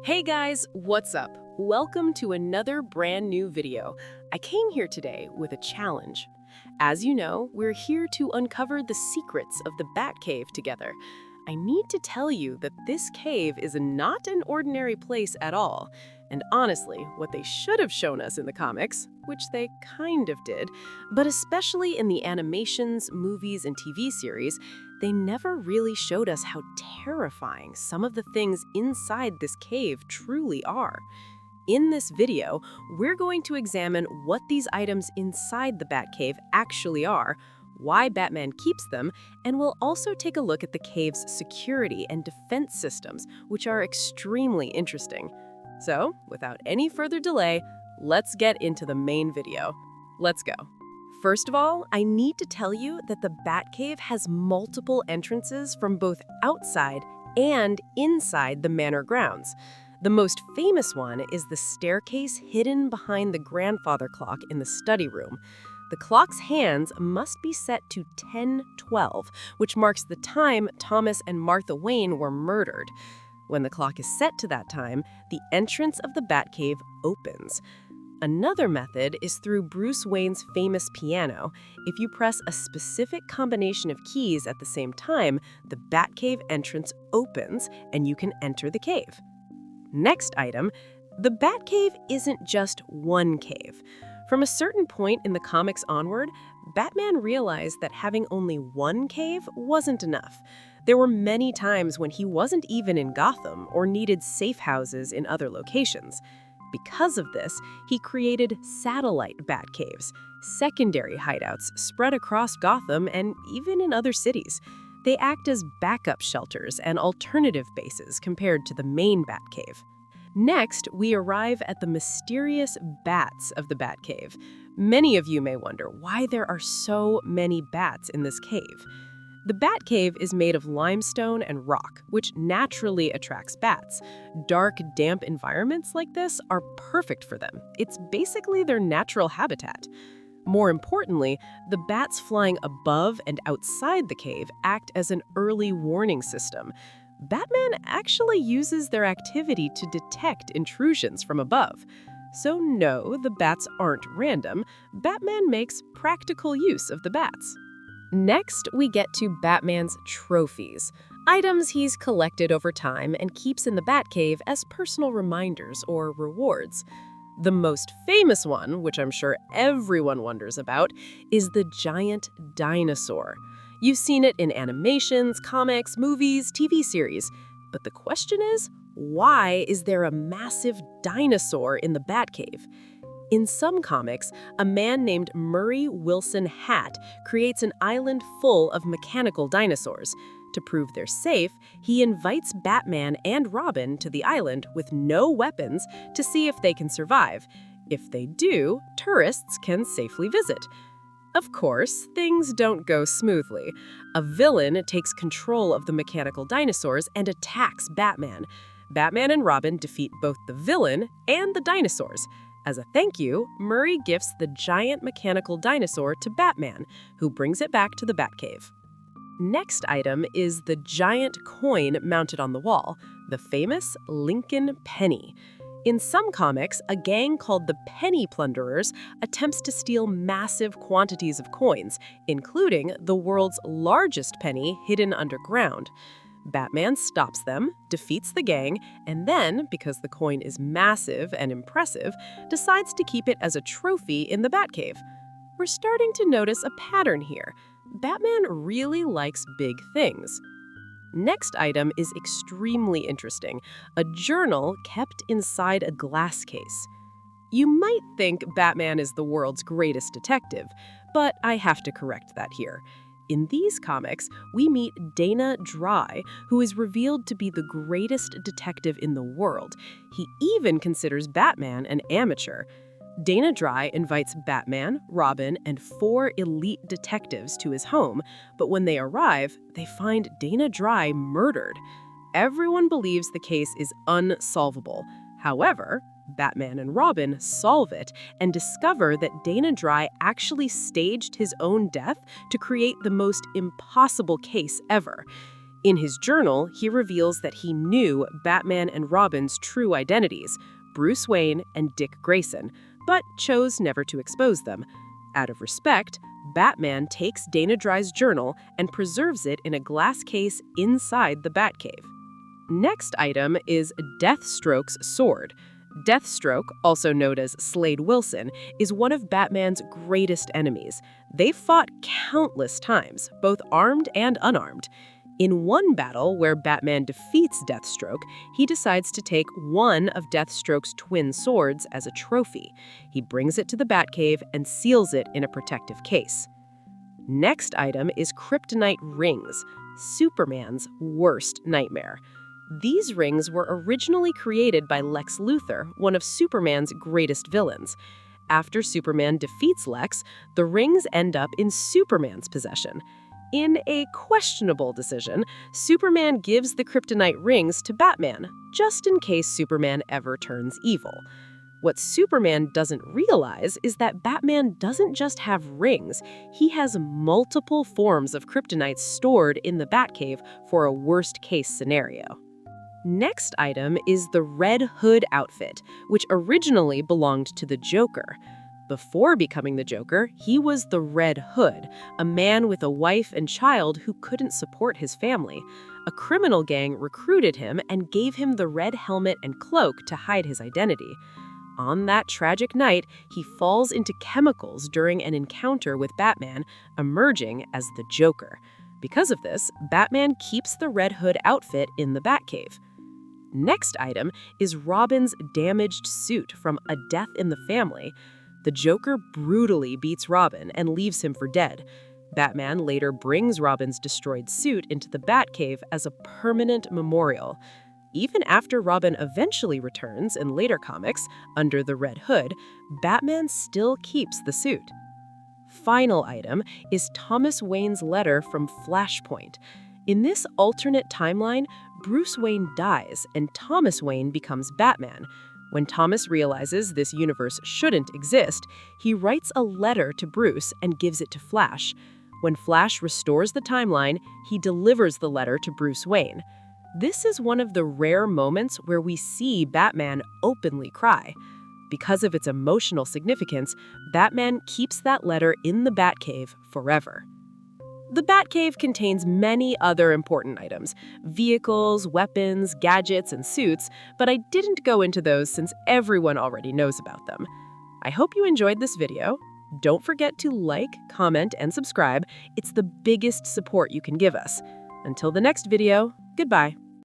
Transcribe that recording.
Hey guys, what's up? Welcome to another brand new video. I came here today with a challenge. As you know, we're here to uncover the secrets of the Batcave together. I need to tell you that this cave is not an ordinary place at all. And honestly, what they should have shown us in the comics, which they kind of did, but especially in the animations, movies, and TV series, they never really showed us how terrifying some of the things inside this cave truly are. In this video, we're going to examine what these items inside the Batcave actually are, why Batman keeps them, and we'll also take a look at the cave's security and defense systems, which are extremely interesting. So, without any further delay, let's get into the main video. Let's go. First of all, I need to tell you that the Batcave has multiple entrances from both outside and inside the manor grounds. The most famous one is the staircase hidden behind the grandfather clock in the study room. The clock's hands must be set to 10:12, which marks the time Thomas and Martha Wayne were murdered. When the clock is set to that time, the entrance of the Batcave opens. Another method is through Bruce Wayne's famous piano. If you press a specific combination of keys at the same time, the Batcave entrance opens and you can enter the cave. Next item, the Batcave isn't just one cave. From a certain point in the comics onward, Batman realized that having only one cave wasn't enough. There were many times when he wasn't even in Gotham or needed safe houses in other locations. Because of this, he created satellite Batcaves, secondary hideouts spread across Gotham and even in other cities. They act as backup shelters and alternative bases compared to the main Batcave. Next, we arrive at the mysterious bats of the Batcave. Many of you may wonder why there are so many bats in this cave. The Batcave is made of limestone and rock, which naturally attracts bats. Dark, damp environments like this are perfect for them. It's basically their natural habitat. More importantly, the bats flying above and outside the cave act as an early warning system. Batman actually uses their activity to detect intrusions from above. So no, the bats aren't random. Batman makes practical use of the bats. Next, we get to Batman's trophies, items he's collected over time and keeps in the Batcave as personal reminders or rewards. The most famous one, which I'm sure everyone wonders about, is the giant dinosaur. You've seen it in animations, comics, movies, TV series. But the question is, why is there a massive dinosaur in the Batcave? In some comics, a man named Murray Wilson Hatt creates an island full of mechanical dinosaurs. To prove they're safe, he invites Batman and Robin to the island with no weapons to see if they can survive. If they do, tourists can safely visit. Of course, things don't go smoothly. A villain takes control of the mechanical dinosaurs and attacks Batman. Batman and Robin defeat both the villain and the dinosaurs. As a thank you, Murray gifts the giant mechanical dinosaur to Batman, who brings it back to the Batcave. Next item is the giant coin mounted on the wall, the famous Lincoln penny. In some comics, a gang called the Penny Plunderers attempts to steal massive quantities of coins, including the world's largest penny hidden underground. Batman stops them, defeats the gang, and then, because the coin is massive and impressive, decides to keep it as a trophy in the Batcave. We're starting to notice a pattern here. Batman really likes big things. Next item is extremely interesting, a journal kept inside a glass case. You might think Batman is the world's greatest detective, but I have to correct that here. In these comics, we meet Dana Dry, who is revealed to be the greatest detective in the world. He even considers Batman an amateur. Dana Dry invites Batman, Robin, and 4 elite detectives to his home, but when they arrive, they find Dana Dry murdered. Everyone believes the case is unsolvable. However, Batman and Robin solve it and discover that Dana Dry actually staged his own death to create the most impossible case ever. In his journal, he reveals that he knew Batman and Robin's true identities, Bruce Wayne and Dick Grayson, but chose never to expose them. Out of respect, Batman takes Dana Dry's journal and preserves it in a glass case inside the Batcave. Next item is Deathstroke's sword. Deathstroke, also known as Slade Wilson, is one of Batman's greatest enemies. They've fought countless times, both armed and unarmed. In one battle where Batman defeats Deathstroke, he decides to take one of Deathstroke's twin swords as a trophy. He brings it to the Batcave and seals it in a protective case. Next item is Kryptonite rings, Superman's worst nightmare. These rings were originally created by Lex Luthor, one of Superman's greatest villains. After Superman defeats Lex, the rings end up in Superman's possession. In a questionable decision, Superman gives the Kryptonite rings to Batman, just in case Superman ever turns evil. What Superman doesn't realize is that Batman doesn't just have rings, he has multiple forms of Kryptonite stored in the Batcave for a worst-case scenario. Next item is the Red Hood outfit, which originally belonged to the Joker. Before becoming the Joker, he was the Red Hood, a man with a wife and child who couldn't support his family. A criminal gang recruited him and gave him the red helmet and cloak to hide his identity. On that tragic night, he falls into chemicals during an encounter with Batman, emerging as the Joker. Because of this, Batman keeps the Red Hood outfit in the Batcave. Next item is Robin's damaged suit from A Death in the Family. The Joker brutally beats Robin and leaves him for dead. Batman later brings Robin's destroyed suit into the Batcave as a permanent memorial. Even after Robin eventually returns in later comics under the Red Hood, Batman still keeps the suit. Final item is Thomas Wayne's letter from Flashpoint. In this alternate timeline, Bruce Wayne dies and Thomas Wayne becomes Batman. When Thomas realizes this universe shouldn't exist, he writes a letter to Bruce and gives it to Flash. When Flash restores the timeline, he delivers the letter to Bruce Wayne. This is one of the rare moments where we see Batman openly cry. Because of its emotional significance, Batman keeps that letter in the Batcave forever. The Batcave contains many other important items, vehicles, weapons, gadgets, and suits, but I didn't go into those since everyone already knows about them. I hope you enjoyed this video. Don't forget to like, comment, and subscribe. It's the biggest support you can give us. Until the next video, goodbye.